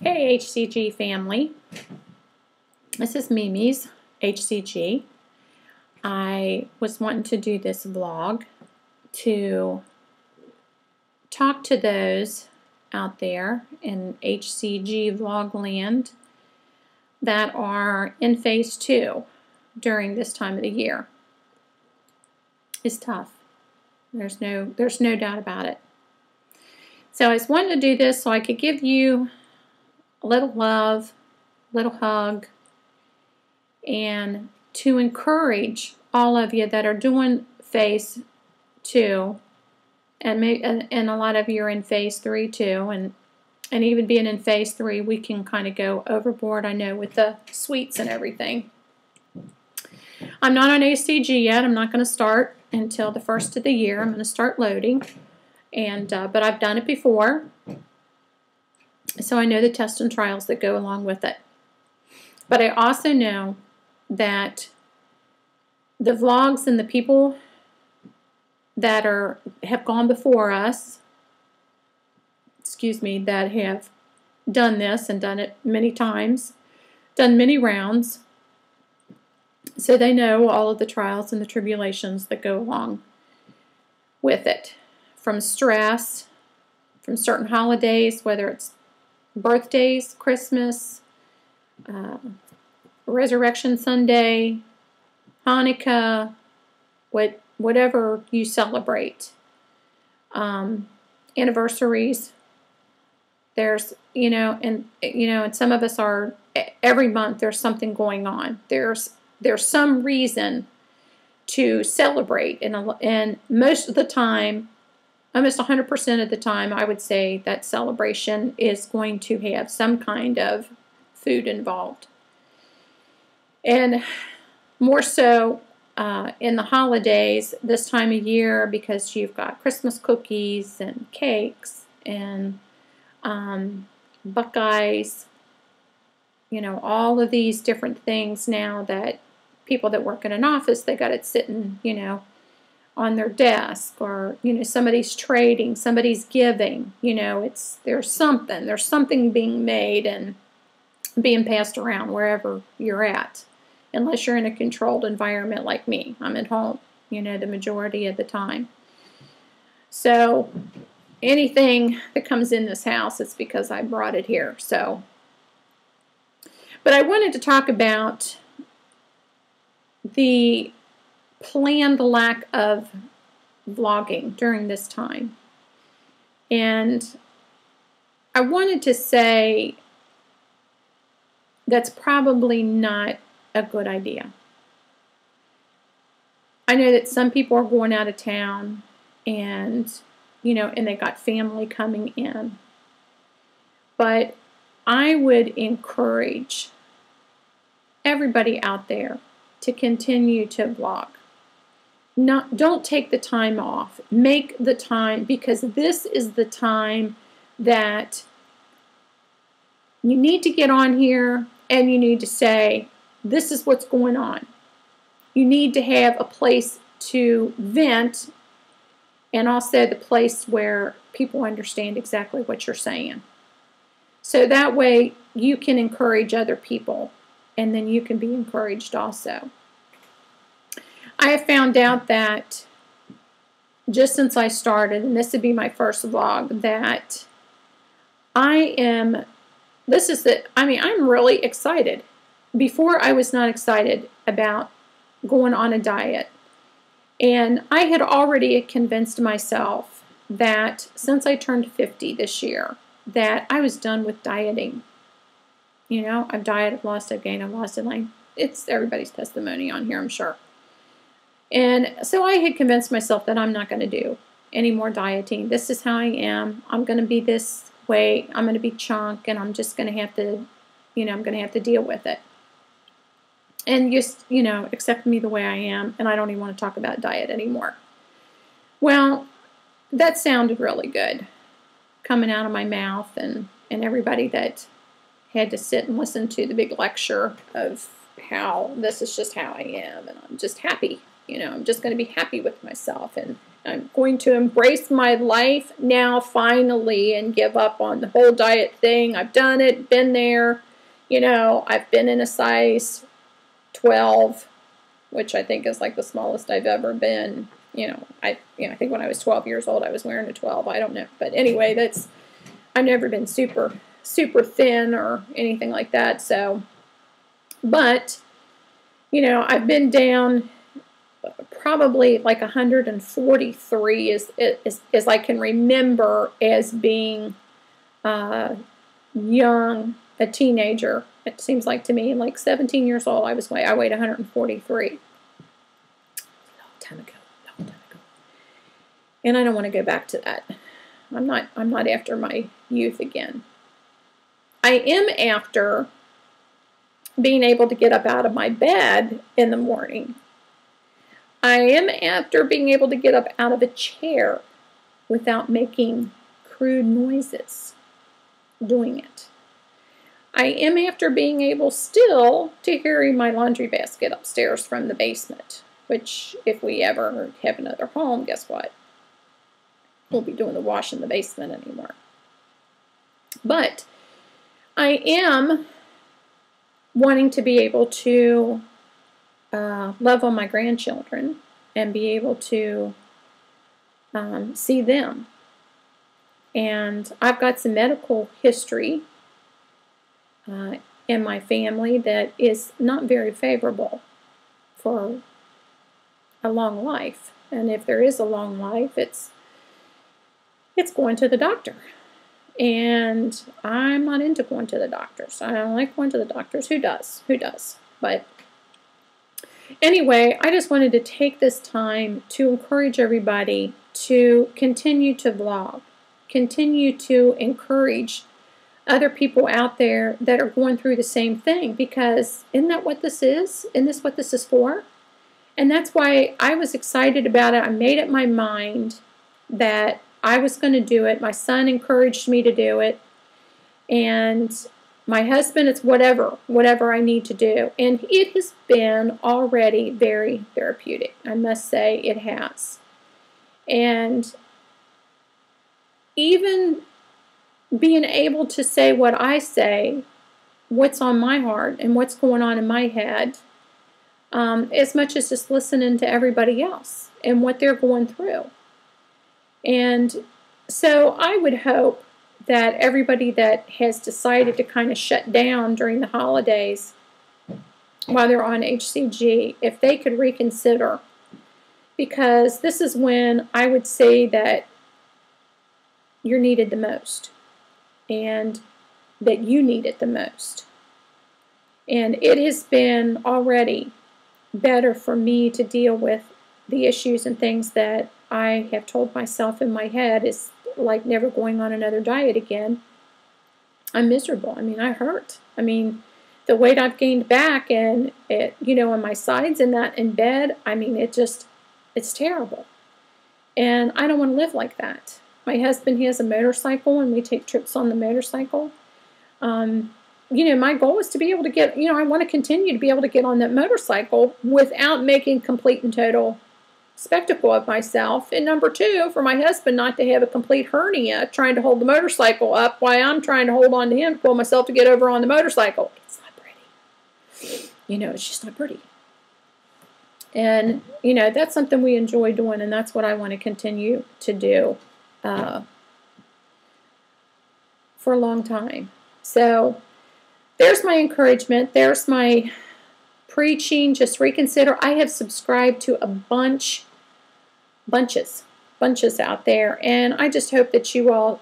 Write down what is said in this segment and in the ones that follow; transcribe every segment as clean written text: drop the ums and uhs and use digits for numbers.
Hey HCG family, this is Mimi's HCG. I was wanting to do this vlog to talk to those out there in HCG vlog land that are in phase 2 during this time of the year. It's tough. There's no doubt about it. So I was wanting to do this so I could give you a little love, a little hug, and to encourage all of you that are doing phase 2, and a lot of you are in phase 3 too, and even being in phase 3, we can kind of go overboard, I know, with the sweets and everything. I'm not on HCG yet. I'm not going to start until the first of the year. I'm going to start loading, and but I've done it before. So I know the tests and trials that go along with it. But I also know that the vlogs and the people that have gone before us, that have done this and done it many times, done many rounds, so they know all of the trials and the tribulations that go along with it. From stress, from certain holidays, whether it's birthdays, Christmas, Resurrection Sunday, Hanukkah, whatever you celebrate, anniversaries. There's, and some of us are, every month there's something going on. There's some reason to celebrate, and most of the time, almost 100% of the time, I would say that celebration is going to have some kind of food involved. And more so in the holidays this time of year, because you've got Christmas cookies and cakes and Buckeyes, all of these different things now that people that work in an office, they got it sitting, on their desk, or somebody's trading, somebody's giving, there's something being made and being passed around wherever you're at, unless you're in a controlled environment like me. I'm at home, the majority of the time. So anything that comes in this house, it's because I brought it here. But I wanted to talk about the planned lack of vlogging during this time. And I wanted to say that's probably not a good idea. I know that some people are going out of town, and and they got family coming in. But I would encourage everybody out there to continue to vlog. Don't take the time off. Make the time, because this is the time that you need to get on here and you need to say, this is what's going on. You need to have a place to vent, and also the place where people understand exactly what you're saying. So that way you can encourage other people, and then you can be encouraged also. I have found out that just since I started, and this would be my first vlog, that I'm really excited. Before, I was not excited about going on a diet. And I had already convinced myself that since I turned 50 this year, that I was done with dieting. I've dieted, I've lost, I've gained, I've lost, and it's everybody's testimony on here, I'm sure. And so I had convinced myself that I'm not going to do any more dieting. This is how I am. I'm going to be this way. I'm going to be chunk, and I'm just going to have to, I'm going to have to deal with it. And just, accept me the way I am, and I don't even want to talk about diet anymore. Well, that sounded really good coming out of my mouth, and everybody that had to sit and listen to the big lecture of how this is just how I am, and I'm just happy. I'm just going to be happy with myself, and I'm going to embrace my life now finally and give up on the whole diet thing. I've done it, been there. You know, I've been in a size 12, which I think is like the smallest I've ever been. I think when I was 12 years old, I was wearing a 12. I don't know. But anyway, I've never been super, super thin or anything like that. So, but, I've been down probably like 143 as I can remember as being young, a teenager. It seems like to me, like 17 years old, I weighed 143. A long time ago. And I don't want to go back to that. I'm not after my youth again. I am after being able to get up out of my bed in the morning. I am after being able to get up out of a chair without making crude noises doing it. I am after being able still to carry my laundry basket upstairs from the basement, which if we ever have another home, guess what? Won't be doing the wash in the basement anymore. But I am wanting to be able to love on my grandchildren and be able to see them. And I've got some medical history in my family that is not very favorable for a long life. And if there is a long life, it's going to the doctor. And I'm not into going to the doctors. I don't like going to the doctors. Who does? Who does? But anyway, I just wanted to take this time to encourage everybody to continue to vlog, continue to encourage other people out there that are going through the same thing, because isn't that what this is? Isn't this what this is for? And that's why I was excited about it. I made up my mind that I was going to do it. My son encouraged me to do it. And my husband, it's whatever I need to do. And it has been already very therapeutic. I must say it has. And even being able to say what I say, what's on my heart and what's going on in my head, as much as just listening to everybody else and what they're going through. And so I would hope that everybody that has decided to kind of shut down during the holidays while they're on HCG, if they could reconsider, because this is when I would say that you're needed the most and that you need it the most. And it has been already better for me to deal with the issues and things that I have told myself in my head is like never going on another diet again. I'm miserable. I mean, I hurt. I mean, the weight I've gained back and it, on my sides and that in bed, I mean, it's terrible. And I don't want to live like that. My husband, he has a motorcycle and we take trips on the motorcycle. My goal is to be able to get, I want to continue to be able to get on that motorcycle without making complete and total spectacle of myself. And number two, for my husband not to have a complete hernia trying to hold the motorcycle up while I'm trying to hold on to him to pull myself to get over on the motorcycle. It's not pretty. It's just not pretty. And, that's something we enjoy doing, and that's what I want to continue to do for a long time. So there's my encouragement. There's my preaching. Just reconsider. I have subscribed to a bunches out there, and I just hope that you all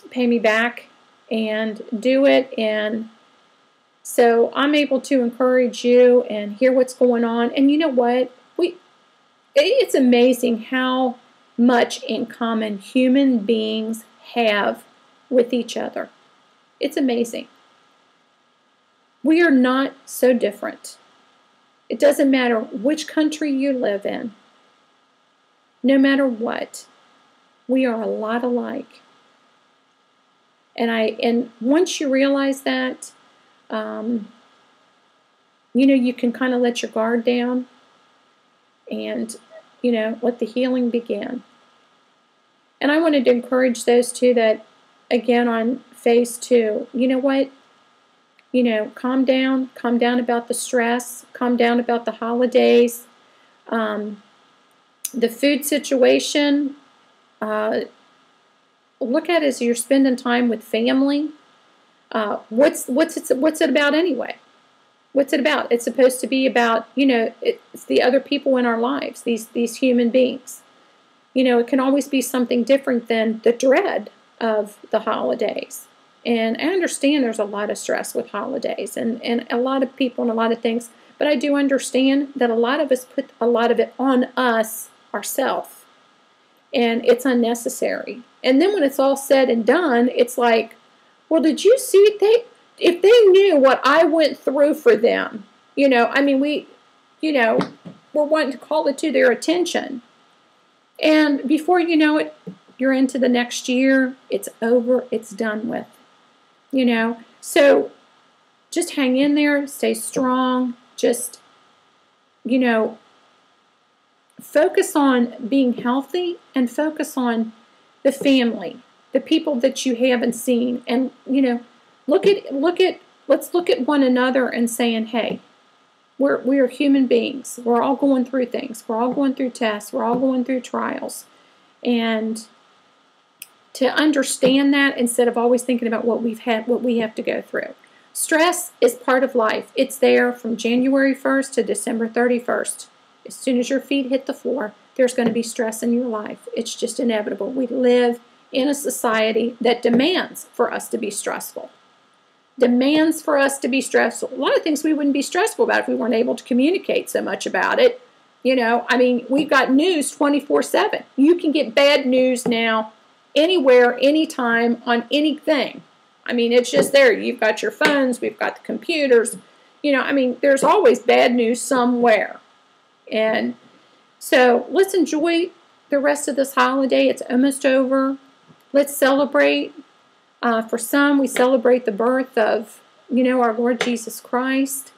pay me back and do it, and so I'm able to encourage you and hear what's going on. And you know what? It's amazing how much in common human beings have with each other. It's amazing. We are not so different. It doesn't matter which country you live in. No matter what, we are a lot alike. And once you realize that, you can kind of let your guard down. And let the healing begin. And I wanted to encourage those two that, again, on phase 2, you know what? Calm down about the stress, calm down about the holidays. The food situation, look at it as you're spending time with family. What's it about anyway? What's it about? It's supposed to be about, it's the other people in our lives, these human beings. It can always be something different than the dread of the holidays. And I understand there's a lot of stress with holidays and a lot of people and a lot of things, but I do understand that a lot of us put a lot of it on us ourselves, and it's unnecessary. And then when it's all said and done, it's like, well, did you see if they knew what I went through for them, we're wanting to call it to their attention. And before you know it, you're into the next year. It's over. It's done with. So just hang in there. Stay strong. Just, focus on being healthy and focus on the family, the people that you haven't seen. And, let's look at one another and saying, hey, we are human beings. We're all going through things. We're all going through tests. We're all going through trials. And to understand that instead of always thinking about what we have to go through. Stress is part of life. It's there from January 1st to December 31st. As soon as your feet hit the floor, there's going to be stress in your life. It's just inevitable. We live in a society that demands for us to be stressful. Demands for us to be stressful. A lot of things we wouldn't be stressful about if we weren't able to communicate so much about it. We've got news 24/7. You can get bad news now anywhere, anytime, on anything. It's just there. You've got your phones. We've got the computers. There's always bad news somewhere. And so let's enjoy the rest of this holiday. It's almost over. Let's celebrate. For some, we celebrate the birth of, our Lord Jesus Christ.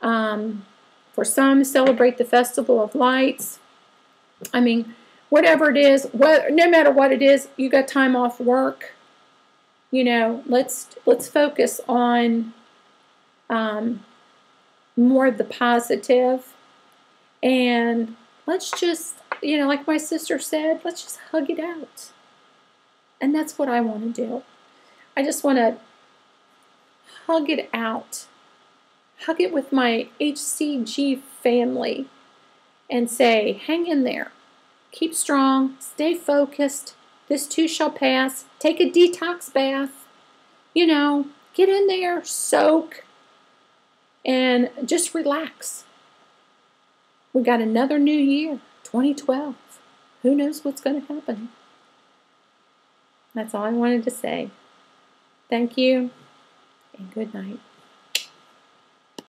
For some, celebrate the Festival of Lights. Whatever it is, no matter what it is, you got time off work. Let's focus on more of the positive, and let's just, like my sister said, let's just hug it out. And that's what I want to do. I just want to hug it out. Hug it with my HCG family and say, hang in there. Keep strong. Stay focused. This too shall pass. Take a detox bath. Get in there, soak, and just relax. We got another new year, 2012. Who knows what's going to happen? That's all I wanted to say. Thank you, and good night.